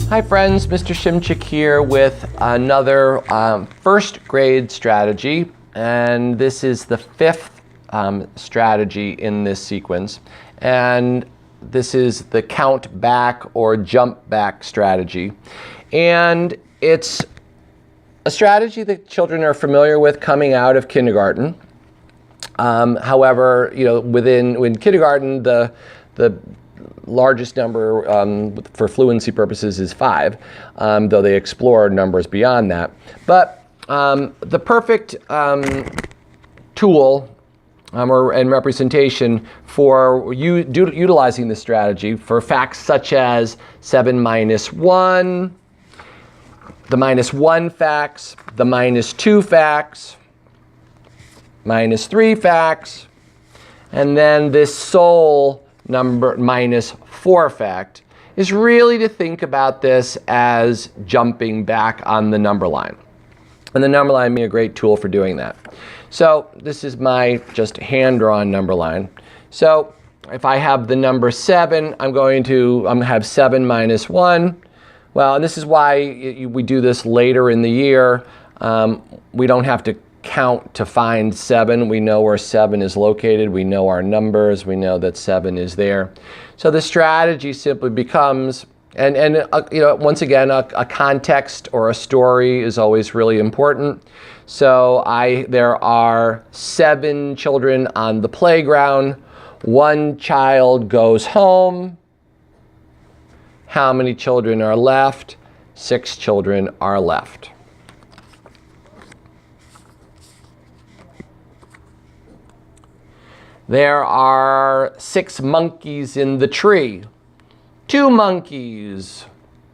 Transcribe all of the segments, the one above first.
Hi friends, Mr. Shimczyk here with another first grade strategy, and this is the fifth strategy in this sequence, and this is the count back or jump back strategy, and it's a strategy that children are familiar with coming out of kindergarten. However, in kindergarten, the largest number for fluency purposes is 5, though they explore numbers beyond that. But the perfect tool and representation for utilizing this strategy for facts such as 7 minus 1, the minus 1 facts, the minus 2 facts, minus 3 facts, and then this sole number minus 4 fact is really to think about this as jumping back on the number line. And the number line being a great tool for doing that. So this is my just hand-drawn number line. So if I have the number 7, I'm going to have 7 minus 1. Well, and this is why we do this later in the year. We don't have to count to find 7. We know where 7 is located. We know our numbers. We know that 7 is there. So the strategy simply becomes, once again, a context or a story is always really important. So there are 7 children on the playground. 1 child goes home. How many children are left? 6 children are left. There are 6 monkeys in the tree. 2 monkeys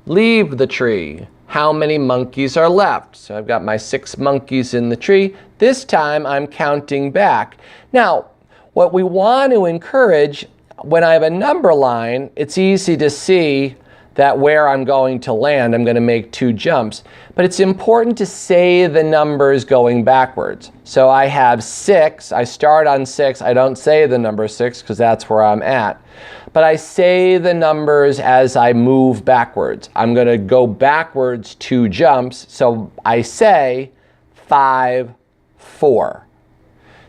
leave the tree. How many monkeys are left? So I've got my 6 monkeys in the tree. This time I'm counting back. Now, what we want to encourage, when I have a number line, it's easy to see that where I'm going to land, I'm going to make 2 jumps. But it's important to say the numbers going backwards. So I have 6, I start on 6, I don't say the number 6 because that's where I'm at. But I say the numbers as I move backwards. I'm going to go backwards 2 jumps, so I say 5, 4.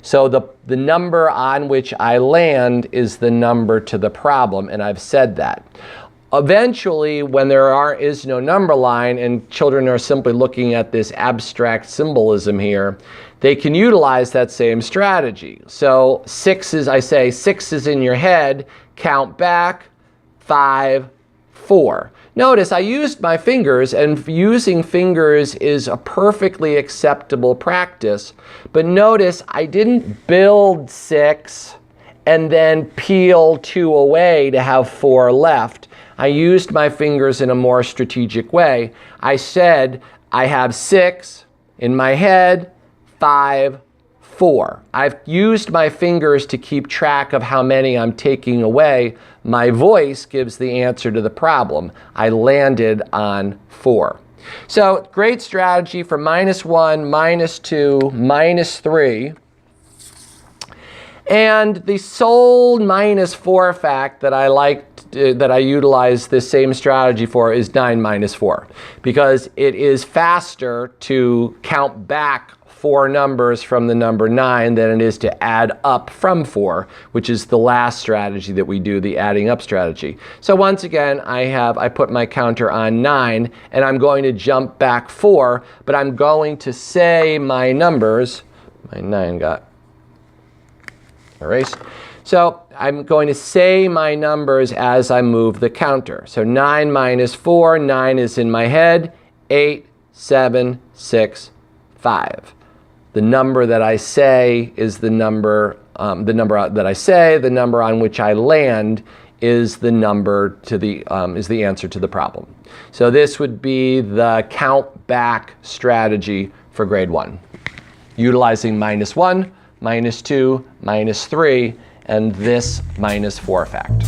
So the number on which I land is the number to the problem, and I've said that. Eventually, when there is no number line and children are simply looking at this abstract symbolism here, they can utilize that same strategy. So 6 is in your head, count back, 5, 4. Notice I used my fingers, and using fingers is a perfectly acceptable practice. But notice I didn't build 6 and then peel 2 away to have 4 left. I used my fingers in a more strategic way. I said I have 6 in my head, 5, 4. I've used my fingers to keep track of how many I'm taking away. My voice gives the answer to the problem. I landed on 4. So great strategy for minus 1, minus 2, minus 3. And the sole minus 4 fact that I utilize this same strategy for is 9 minus 4, because it is faster to count back 4 numbers from the number 9 than it is to add up from 4, which is the last strategy that we do, the adding up strategy. So once again, I put my counter on 9, and I'm going to jump back 4, but I'm going to say my numbers. My 9 got erased. So I'm going to say my numbers as I move the counter. So 9 minus 4, 9 is in my head, 8, 7, 6, 5. The number that I say is the number that I say. The number on which I land is the number to is the answer to the problem. So this would be the count back strategy for grade 1, utilizing minus 1, minus 2, minus 3, and this minus 4 fact.